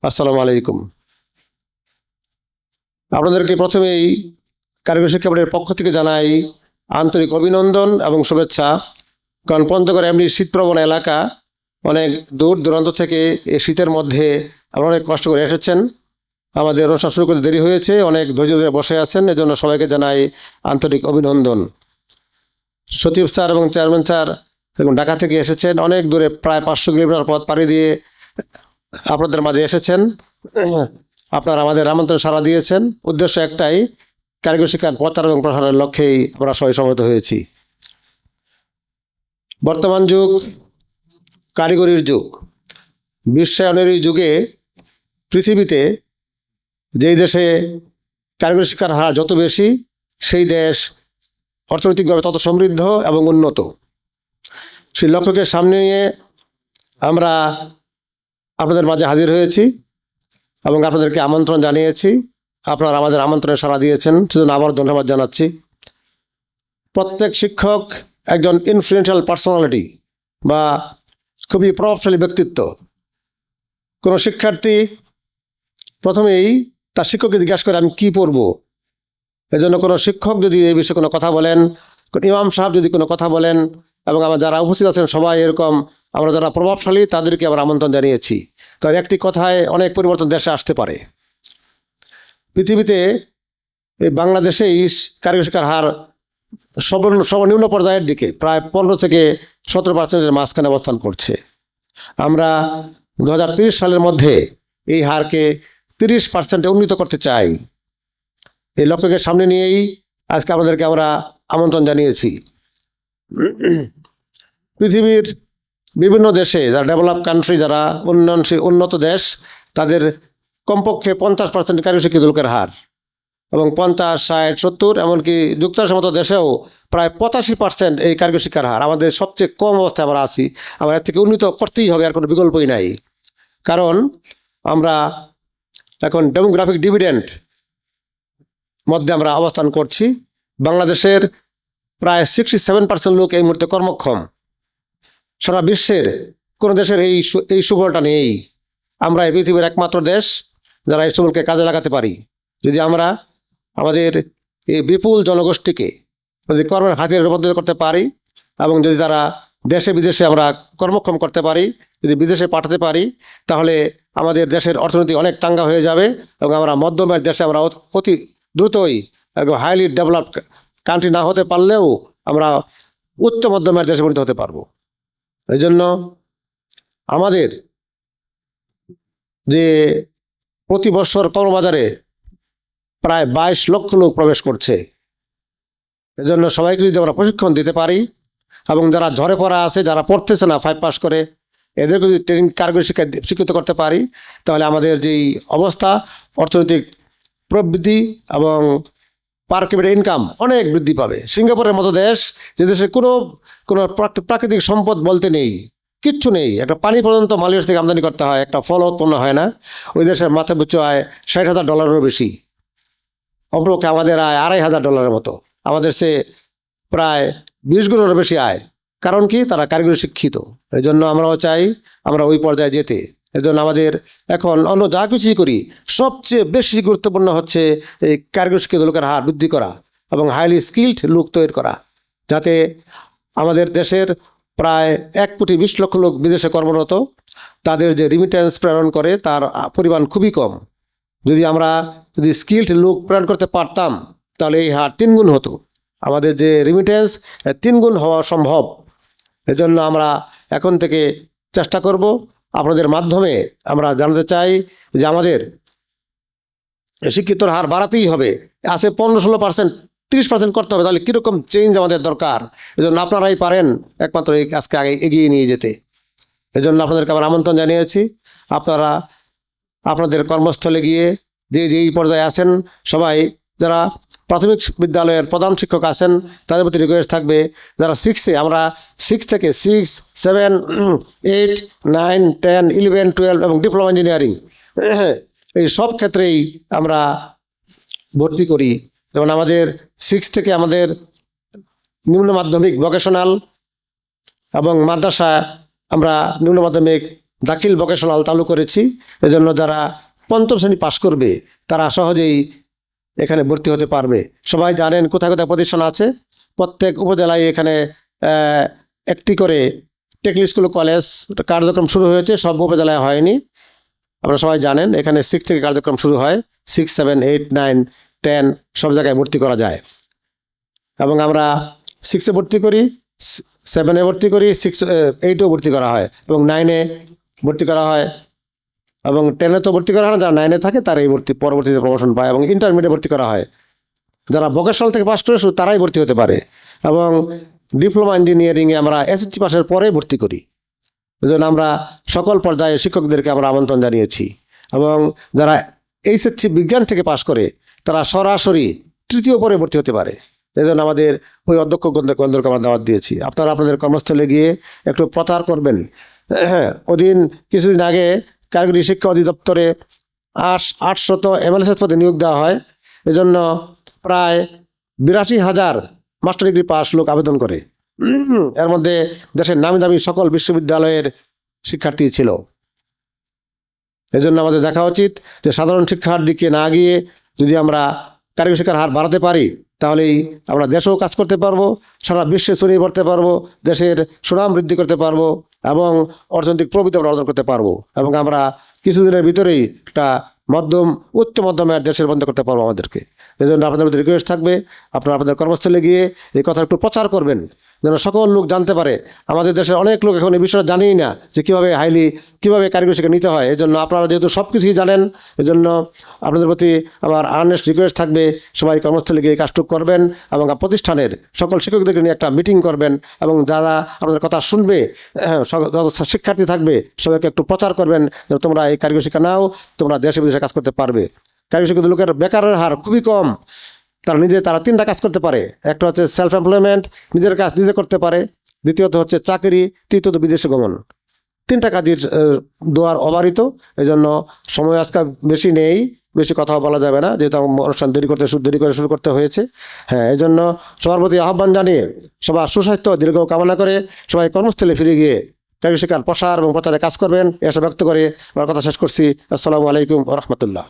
আসসালামু আলাইকুম। আপনাদেরকে প্রথমেই কারিগরি শিক্ষা বোর্ডের পক্ষ থেকে জানাই আন্তরিক অভিনন্দন এবং শুভেচ্ছা। কারণ পঞ্চগড় এমনি শীতপ্রবণ এলাকা, অনেক দূর দূরান্ত থেকে এই শীতের মধ্যে আপনারা অনেক কষ্ট করে এসেছেন। আমাদের অনুষ্ঠান শুরু করতে দেরি হয়েছে, অনেক ধৈর্য ধরে বসে আছেন, এজন্য সবাইকে জানাই আন্তরিক অভিনন্দন। সচিব স্যার এবং চেয়ারম্যান স্যার এবং ঢাকা থেকে এসেছেন, অনেক দূরে প্রায় 500 কিলোমিটার পথ পাড়ি দিয়ে আপনাদের মাঝে এসেছেন। আপনারা আমাদের আমন্ত্রণ সাড়া দিয়েছেন। উদ্দেশ্য একটাই, কারিগরি শিক্ষার প্রচার এবং প্রসারের লক্ষ্যেই আমরা সবাই সমবেত হয়েছি। বর্তমান যুগ কারিগরির যুগ। বিশ্বায়নের এই যুগে পৃথিবীতে যেই দেশে কারিগরি শিক্ষার হার যত বেশি, সেই দেশ অর্থনৈতিকভাবে তত সমৃদ্ধ এবং উন্নত। সেই লক্ষ্যকে সামনে নিয়ে আমরা আপনাদের মাঝে হাজির হয়েছি এবং আপনাদেরকে আমন্ত্রণ জানিয়েছি। আপনারা আমাদের আমন্ত্রণে সাড়া দিয়েছেন, সেজন্য আবার ধন্যবাদ জানাচ্ছি। প্রত্যেক শিক্ষক একজন ইনফ্লুয়েন্সিয়াল পার্সোনালিটি বা খুবই প্রভাবশালী ব্যক্তিত্ব। কোনো শিক্ষার্থী প্রথমেই তার শিক্ষককে জিজ্ঞাসা করে আমি কি পড়বো। এজন্য কোনো শিক্ষক যদি এই বিষয়ে কোনো কথা বলেন, ইমাম সাহেব যদি কোনো কথা বলেন, এবং আমার যারা উপস্থিত আছেন সবাই এরকম, আমরা যারা প্রভাবশালী তাদেরকে আমরা আমন্ত্রণ জানিয়েছি। কারণ একটি কথায় অনেক পরিবর্তন দেশে আসতে পারে। পৃথিবীতে এই বাংলাদেশেই কারিগরি শিক্ষার হার সর্বনিম্ন পর্যায়ের দিকে, প্রায় 15 থেকে 17% মাঝখানে অবস্থান করছে। আমরা 2030 সালের মধ্যে এই হারকে 30% উন্নীত করতে চাই। এই লক্ষ্যকে সামনে নিয়েই আজকে আপনাদেরকে আমরা আমন্ত্রণ জানিয়েছি। পৃথিবীর বিভিন্ন দেশে যারা ডেভেলপ কান্ট্রি, যারা উন্নত দেশ, তাদের কমপক্ষে 50% কারিগরি শিক্ষিত লোকের হার, এবং 50, 60, 70, এমনকি যুক্তরাষ্ট্রের মতো দেশেও প্রায় 85% এই কারিগরি শিক্ষার হার। আমাদের সবচেয়ে কম অবস্থায় আমরা আছি। আমরা এর থেকে উন্নীত করতেই হবে, আর কোনো বিকল্পই নাই। কারণ আমরা এখন ডেমোগ্রাফিক ডিভিডেন্ড মধ্যে আমরা অবস্থান করছি। বাংলাদেশের প্রায় 67% লোক এই মুহূর্তে কর্মক্ষম। সারা বিশ্বের কোনো দেশের এই সুফলটা নেই। আমরা এই পৃথিবীর একমাত্র দেশ যারা এই সুফলকে কাজে লাগাতে পারি। যদি আমরা আমাদের এই বিপুল জনগোষ্ঠীকে যদি কর্মের হাতিয়ারে রূপান্তরিত করতে পারি, এবং যদি তারা দেশে বিদেশে আমরা কর্মক্ষম করতে পারি, যদি বিদেশে পাঠাতে পারি, তাহলে আমাদের দেশের অর্থনীতি অনেক চাঙ্গা হয়ে যাবে, এবং আমরা মধ্যমের দেশে আমরা অতি দ্রুতই একদম হাইলি ডেভেলপড কান্ট্রি না হতে পারলেও আমরা উচ্চ মধ্যমের দেশে পরিণত হতে পারবো। এই জন্য আমাদের যে প্রতি বছর কর্মবাজারে প্রায় 22 লক্ষ লোক প্রবেশ করছে, এজন্য সবাইকে যদি আমরা প্রশিক্ষণ দিতে পারি, এবং যারা ঝরে পড়া আছে, যারা পড়তেছে না 5 পাস করে, এদেরকে যদি ট্রেনিং কারিগরি শিক্ষায় শিক্ষিত করতে পারি, তাহলে আমাদের যেই অবস্থা, অর্থনৈতিক প্রবৃদ্ধি এবং পার ক্যাপিটা ইনকাম অনেক বৃদ্ধি পাবে। সিঙ্গাপুরের মতো দেশ, যে দেশে কোনো প্রাকৃতিক সম্পদ বলতে নেই, কিচ্ছু নেই, একটা পানি পর্যন্ত মালয়েশিয়া থেকে আমদানি করতে হয়, একটা ফল উৎপন্ন হয় না। ওই দেশের মাথাপিছু আয় $60,000 বেশি। অপরপক্ষে আমাদের আয় $2,500 মতো। আমাদের সে প্রায় 20 গুণেরও বেশি আয়। কারণ কি? তারা কারিগরি শিক্ষিত। এই জন্য আমরাও চাই আমরা ওই পর্যায়ে যেতে। এজন্য আমাদের এখন অন্য যা কিছুই করি, সবচেয়ে বেশি গুরুত্বপূর্ণ হচ্ছে এই কারিগরি শিক্ষিত লোকের হার বৃদ্ধি করা এবং হাইলি স্কিল্ড লোক তৈরি করা, যাতে আমাদের দেশের প্রায় 1,20,00,000 লোক বিদেশে কর্মরত, তাদের যে রিমিটেন্স প্রেরণ করে তার পরিমাণ খুবই কম। যদি স্কিল্ড লোক প্রেরণ করতে পারতাম, তাহলে এই হার 3 গুণ হতো। আমাদের যে রিমিটেন্স 3 গুণ হওয়া সম্ভব। এজন্য আমরা এখন থেকে চেষ্টা করব। আপনাদের মাধ্যমে আমরা জানাতে চাই যে আমাদের শিক্ষিতর হার বাড়াতেই হবে। আছে 15-16%, 30% করতে হবে। তাহলে কীরকম চেঞ্জ আমাদের দরকার। এজন্য আপনারাই পারেন একমাত্র এই কাজকে আগে এগিয়ে নিয়ে যেতে। এজন্য আপনাদেরকে আমরা আমন্ত্রণ জানিয়েছি। আপনারা আপনাদের কর্মস্থলে গিয়ে যেই পর্যায়ে আছেন, সবাই যারা প্রাথমিক বিদ্যালয়ের প্রধান শিক্ষক আছেন, তাদের প্রতি রিকোয়েস্ট থাকবে, যারা 6-এ, আমরা 6 থেকে 6, 7, 8, 9, 10, 11, 12 এবং ডিপ্লোমা ইঞ্জিনিয়ারিং, এই সব ক্ষেত্রেই আমরা ভর্তি করি। যেমন আমাদের 6 থেকে আমাদের নিম্ন মাধ্যমিক ভোকেশনাল এবং মাদ্রাসা, আমরা নিম্ন মাধ্যমিক দাখিল ভোকেশনাল চালু করেছি। এজন্য যারা পঞ্চম শ্রেণী পাশ করবে তারা সহজেই এখানে ভর্তি হতে পারবে। সবাই জানেন কোথায় কোথায় প্রতিষ্ঠান আছে। প্রত্যেক উপজেলায় এখানে একটি করে টেকনিক্যাল স্কুল কলেজ কার্যক্রম শুরু হয়েছে, সব উপজেলায় হয়নি। আপনারা সবাই জানেন এখানে 6 থেকে কার্যক্রম শুরু হয়। 6, 7, 8, 9, 10 সব জায়গায় ভর্তি করা যায়। এবং আমরা 6-এ ভর্তি করি, 7-এ ভর্তি করি, 8-এও ভর্তি করা হয় এবং 9-এ ভর্তি করা হয় এবং 10-এ তো ভর্তি করা হয় না। যারা 9-এ থাকে তারাই পরবর্তীতে প্রমোশন পায় এবং ইন্টারমিডিয়েট ভর্তি করা হয়। যারা ভোকেশনাল থেকে পাস করে শুধু তারাই ভর্তি হতে পারে এবং ডিপ্লোমা ইঞ্জিনিয়ারিংয়ে আমরা এসএসসি পাসের পরে ভর্তি করি। এজন্য আমরা সকল পর্যায়ে শিক্ষকদেরকে আমরা আমন্ত্রণ জানিয়েছি এবং যারা এইচএসসি বিজ্ঞান থেকে পাশ করে তারা সরাসরি তৃতীয় পরে ভর্তি হতে পারে। এজন্য আমাদের ওই অধ্যক্ষ গণদেরকে আমরা দাওয়াত দিয়েছি। আপনারা আপনাদের কর্মস্থলে গিয়ে একটু প্রচার করবেন। হ্যাঁ, কিছুদিন আগে কারিগরি শিক্ষা অধিদপ্তরে 800 এমএলএসএস পদে নিয়োগ দেওয়া হয়। এজন্য প্রায় 82,000 মাস্টার ডিগ্রি পাস লোক আবেদন করে। এর মধ্যে দেশের নামি দামি সকল বিশ্ববিদ্যালয়ের শিক্ষার্থী ছিল। এজন্য আমাদের দেখা উচিত যে সাধারণ শিক্ষার দিকে না গিয়ে যদি আমরা কারিগরি শিক্ষার হার বাড়াতে পারি তাহলেই আমরা দেশেও কাজ করতে পারবো, সারা বিশ্বে ছড়িয়ে পড়তে পারবো, দেশের সুনাম বৃদ্ধি করতে পারবো এবং অর্থনৈতিক প্রবৃদ্ধি আমরা অর্জন করতে পারবো এবং আমরা কিছুদিনের ভিতরেই একটা উচ্চ মধ্যমের দেশের বন্ধ করতে পারবো আমাদেরকে। এজন্য আপনাদের মধ্যে রিকোয়েস্ট থাকবে আপনারা আপনাদের কর্মস্থলে গিয়ে এই কথা একটু প্রচার করবেন যেন সকল লোক জানতে পারে। আমাদের দেশের অনেক লোক এখন এই বিষয়টা জানেই না যে কীভাবে কারিগরি শিক্ষা নিতে হয়। এজন্য আপনারা যেহেতু সব কিছুই জানেন, এজন্য আপনাদের প্রতি আমার আর্নেস্ট রিকোয়েস্ট থাকবে সবাই কর্মস্থলে গিয়ে কাজটুক করবেন এবং প্রতিষ্ঠানের সকল শিক্ষকদেরকে নিয়ে একটা মিটিং করবেন এবং যারা আপনাদের কথা শুনবে, শিক্ষার্থী থাকবে, সবাইকে একটু প্রচার করবেন যে তোমরা এই কারিগরি শিক্ষা নাও, তোমরা দেশে বিদেশে কাজ করতে পারবে। কারিগরি শিক্ষিত লোকের বেকারের হার খুবই কম। তারা 3টা কাজ করতে পারে। একটা হচ্ছে সেলফ এমপ্লয়মেন্ট, নিজের কাজ নিজে করতে পারে। দ্বিতীয়ত হচ্ছে চাকরি, তৃতীয়ত বিদেশে গমন। 3টা কাজের দুয়ার অবারিত। এই জন্য সময় আজকাল বেশি নেই, বেশি কথা বলা যাবে না, যেহেতু অনুষ্ঠান দেরি করে শুরু করতে হয়েছে। হ্যাঁ, এই জন্য সবার প্রতি আহ্বান জানিয়ে সবার সুস্বাস্থ্য দীর্ঘ কামনা করে সবাই কর্মস্থলে ফিরে গিয়ে কারিগরি শিক্ষার প্রসার এবং প্রচারে কাজ করবেন এসব ব্যক্ত করে আমার কথা শেষ করছি। আসসালামু আলাইকুম ওয়া রাহমাতুল্লাহ।